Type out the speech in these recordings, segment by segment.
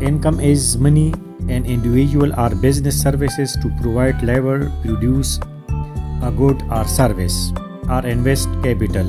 Income is money an individual or business services to provide labor, produce a good or service or invest capital।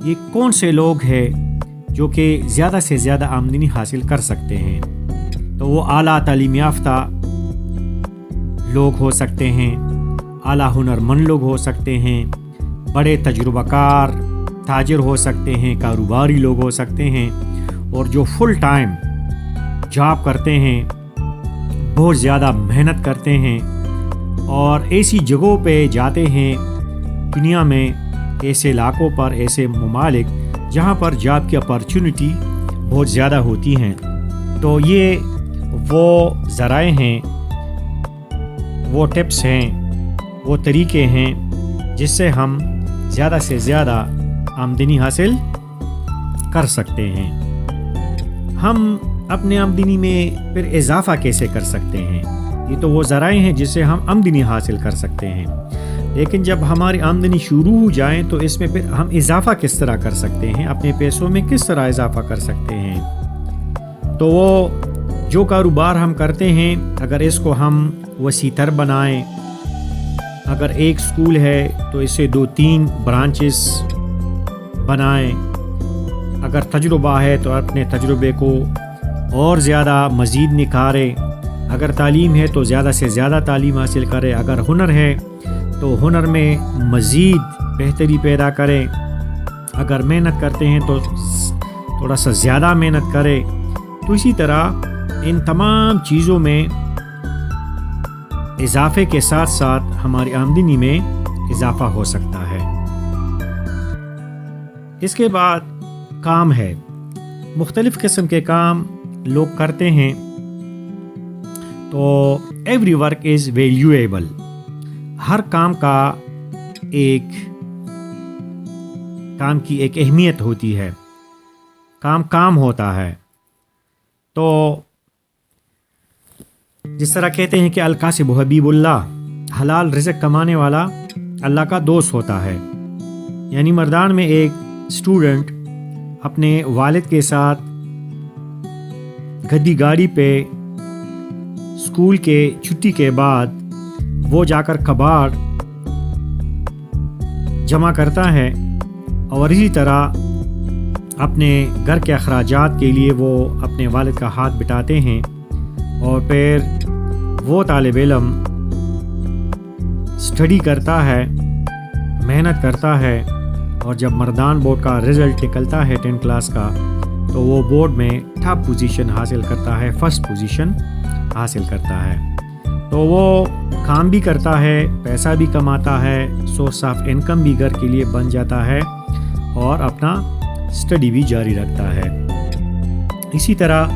یہ کون سے لوگ ہیں جو کہ زیادہ سے زیادہ آمدنی حاصل کر سکتے ہیں. تو وہ اعلیٰ تعلیم یافتہ لوگ ہو سکتے ہیں، اعلیٰ ہنرمند لوگ ہو سکتے ہیں، بڑے تجربہ کار تاجر ہو سکتے ہیں، کاروباری لوگ ہو سکتے ہیں، اور جو فل ٹائم جاب کرتے ہیں، بہت زیادہ محنت کرتے ہیں اور ایسی جگہوں پہ جاتے ہیں دنیا میں، ایسے علاقوں پر، ایسے ممالک جہاں پر جاب کی اپارچونٹی بہت زیادہ ہوتی ہیں. تو یہ وہ ذرائع ہیں، وہ ٹپس ہیں، وہ طریقے ہیں جس سے ہم زیادہ سے زیادہ آمدنی حاصل کر سکتے ہیں. ہم اپنے آمدنی میں پھر اضافہ کیسے کر سکتے ہیں؟ یہ تو وہ ذرائع ہیں جس سے ہم آمدنی حاصل کر سکتے ہیں، لیکن جب ہماری آمدنی شروع ہو جائیں تو اس میں پھر ہم اضافہ کس طرح کر سکتے ہیں، اپنے پیسوں میں کس طرح اضافہ کر سکتے ہیں. تو وہ جو کاروبار ہم کرتے ہیں، اگر اس کو ہم وسیع تر بنائیں، اگر ایک سکول ہے تو اسے 2-3 برانچز بنائیں، اگر تجربہ ہے تو اپنے تجربے کو اور زیادہ مزید نکھاریں، اگر تعلیم ہے تو زیادہ سے زیادہ تعلیم حاصل کریں، اگر ہنر ہے تو ہنر میں مزید بہتری پیدا کریں، اگر محنت کرتے ہیں تو تھوڑا سا زیادہ محنت کریں. تو اسی طرح ان تمام چیزوں میں اضافے کے ساتھ ساتھ ہماری آمدنی میں اضافہ ہو سکتا ہے. اس کے بعد کام ہے، مختلف قسم کے کام لوگ کرتے ہیں. تو ایوری ورک از ویلیویبل، ہر کام کی ایک اہمیت ہوتی ہے، کام ہوتا ہے. تو جس طرح کہتے ہیں کہ الکاسب حبیب اللہ، حلال رزق کمانے والا اللہ کا دوست ہوتا ہے. یعنی مردان میں ایک اسٹوڈنٹ اپنے والد کے ساتھ گدی گاڑی پہ اسکول کے چھٹی کے بعد وہ جا کر کباڑ جمع کرتا ہے، اور اسی طرح اپنے گھر کے اخراجات کے لیے وہ اپنے والد کا ہاتھ بٹاتے ہیں. اور پھر وہ طالب علم اسٹڈی کرتا ہے، محنت کرتا ہے، اور جب مردان بورڈ کا رزلٹ نکلتا ہے 10 کلاس کا تو وہ بورڈ میں ٹاپ پوزیشن حاصل کرتا ہے، فرسٹ پوزیشن حاصل کرتا ہے. تو وہ کام بھی کرتا ہے، پیسہ بھی کماتا ہے، سورس آف انکم بھی گھر کے لیے بن جاتا ہے، اور اپنا اسٹڈی بھی جاری رکھتا ہے. اسی طرح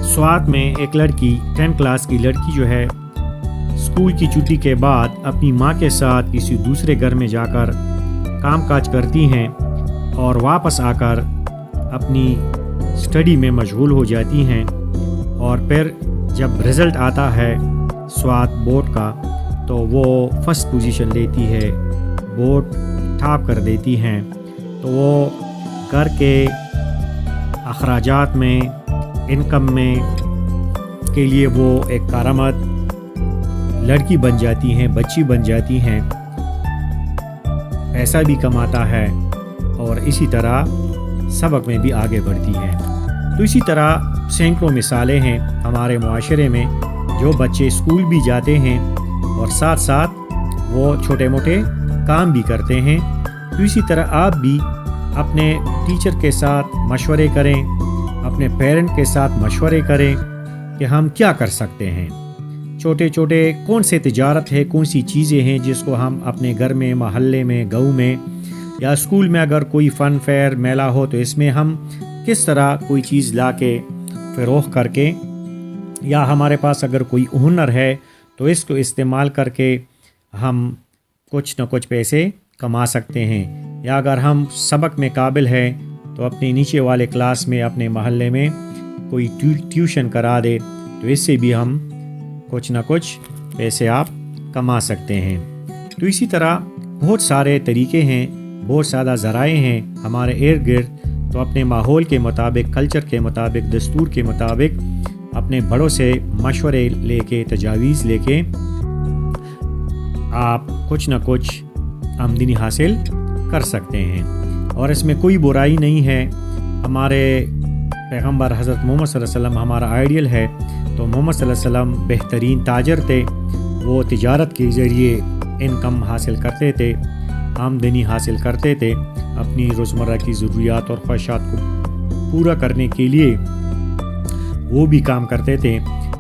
سوات میں ایک لڑکی 10 کلاس کی لڑکی جو ہے اسکول کی چھٹی کے بعد اپنی ماں کے ساتھ کسی دوسرے گھر میں جا کر کام کاج کرتی ہیں، اور واپس آ کر اپنی اسٹڈی میں مشغول ہو جاتی ہیں. اور پھر جب رزلٹ آتا ہے سوات بورڈ کا تو وہ فرسٹ پوزیشن لیتی ہے، بورڈ ٹاپ کر دیتی ہیں. تو وہ گھر کے اخراجات میں، انکم میں کے لیے وہ ایک کارآمد لڑکی بن جاتی ہیں، بچی بن جاتی ہیں، پیسہ بھی کماتا ہے، اور اسی طرح سبق میں بھی آگے بڑھتی ہیں. تو اسی طرح سینکڑوں مثالیں ہیں ہمارے معاشرے میں، جو بچے اسکول بھی جاتے ہیں اور ساتھ ساتھ وہ چھوٹے موٹے کام بھی کرتے ہیں. تو اسی طرح آپ بھی اپنے ٹیچر کے ساتھ مشورے کریں، اپنے پیرنٹ کے ساتھ مشورے کریں کہ ہم کیا کر سکتے ہیں. چھوٹے چھوٹے کون سے تجارت ہے، کون سی چیزیں ہیں جس کو ہم اپنے گھر میں، محلے میں، گاؤں میں یا اسکول میں اگر کوئی فن فیئر میلہ ہو تو اس میں ہم کس طرح کوئی چیز لا کے فروخت کر کے، یا ہمارے پاس اگر کوئی ہنر ہے تو اس کو استعمال کر کے ہم کچھ نہ کچھ پیسے کما سکتے ہیں. یا اگر ہم سبق میں قابل ہیں تو اپنے نیچے والے کلاس میں، اپنے محلے میں کوئی ٹیوشن کرا دے تو اس سے بھی ہم کچھ نہ کچھ پیسے آپ کما سکتے ہیں. تو اسی طرح بہت سارے طریقے ہیں، بہت زیادہ ذرائع ہیں ہمارے ارد گرد. تو اپنے ماحول کے مطابق، کلچر کے مطابق، دستور کے مطابق اپنے بڑوں سے مشورے لے کے، تجاویز لے کے آپ کچھ نہ کچھ آمدنی حاصل کر سکتے ہیں، اور اس میں کوئی برائی نہیں ہے۔ ہمارے پیغمبر حضرت محمد صلی اللہ علیہ وسلم ہمارا آئیڈیل ہے، تو محمد صلی اللہ علیہ وسلم بہترین تاجر تھے، وہ تجارت کے ذریعے انکم حاصل کرتے تھے، آمدنی حاصل کرتے تھے، اپنی روزمرہ کی ضروریات اور خواہشات کو پورا کرنے کے لیے وہ بھی کام کرتے تھے۔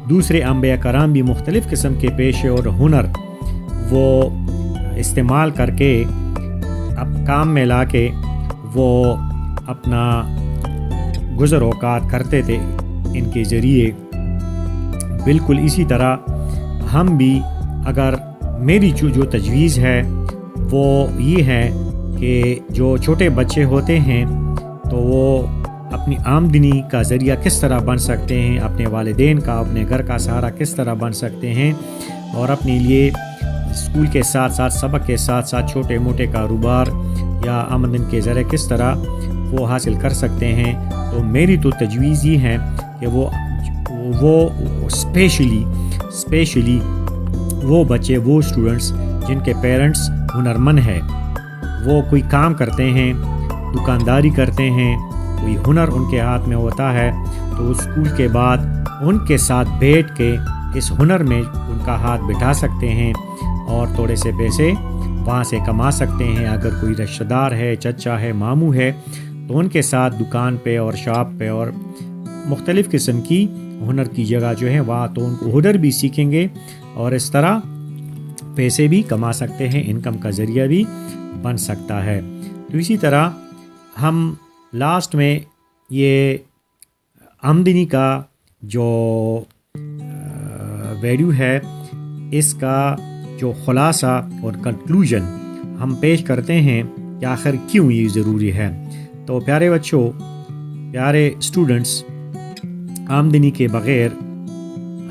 دوسرے انبیاء کرام بھی مختلف قسم کے پیشے اور ہنر وہ استعمال کر کے اب کام میں لا کے وہ اپنا گزر اوقات کرتے تھے ان کے ذریعے۔ بالکل اسی طرح ہم بھی، اگر میری جو تجویز ہے وہ یہ ہے کہ جو چھوٹے بچے ہوتے ہیں تو وہ اپنی آمدنی کا ذریعہ کس طرح بن سکتے ہیں، اپنے والدین کا، اپنے گھر کا سہارا کس طرح بن سکتے ہیں، اور اپنے لیے اسکول کے ساتھ ساتھ، سبق کے ساتھ ساتھ چھوٹے موٹے کاروبار یا آمدن کے ذریعے کس طرح وہ حاصل کر سکتے ہیں۔ تو میری تو تجویز یہ ہے کہ وہ اسپیشلی وہ بچے، وہ اسٹوڈنٹس جن کے پیرنٹس ہنرمند ہیں، وہ کوئی کام کرتے ہیں، دکانداری کرتے ہیں، کوئی ہنر ان کے ہاتھ میں ہوتا ہے، تو اسکول کے بعد ان کے ساتھ بیٹھ کے اس ہنر میں ان کا ہاتھ بٹھا سکتے ہیں اور تھوڑے سے پیسے وہاں سے کما سکتے ہیں۔ اگر کوئی رشتہ دار ہے، چچا ہے، ماموں ہے، تو ان کے ساتھ دکان پہ اور شاپ پہ اور مختلف قسم کی ہنر کی جگہ جو ہے وہاں تو ان کو ہنر بھی سیکھیں گے اور اس طرح پیسے بھی کما سکتے ہیں، انکم کا ذریعہ بھی بن سکتا ہے۔ تو اسی طرح ہم لاسٹ میں یہ آمدنی کا جو ویڈیو ہے، اس کا جو خلاصہ اور کنکلوژن ہم پیش کرتے ہیں کہ آخر کیوں یہ ضروری ہے۔ تو پیارے بچوں، پیارے اسٹوڈنٹس، آمدنی کے بغیر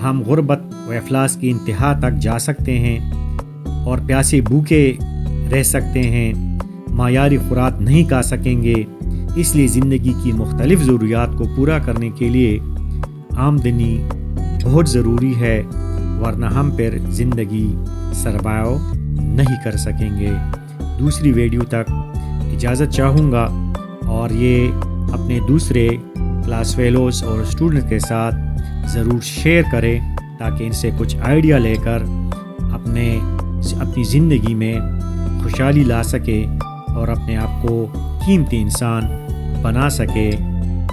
ہم غربت و افلاس کی انتہا تک جا سکتے ہیں اور پیاسے بھوکے رہ سکتے ہیں، معیاری خوراک نہیں کھا سکیں گے۔ اس لیے زندگی کی مختلف ضروریات کو پورا کرنے کے لیے آمدنی بہت ضروری ہے، ورنہ ہم پھر زندگی سروائیو نہیں کر سکیں گے۔ دوسری ویڈیو تک اجازت چاہوں گا، اور یہ اپنے دوسرے کلاس فیلوز اور اسٹوڈنٹ کے ساتھ ضرور شیئر کریں تاکہ ان سے کچھ آئیڈیا لے کر اپنی زندگی میں خوشحالی لا سکے اور اپنے آپ کو قیمتی انسان بنا سکے۔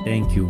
Thank you.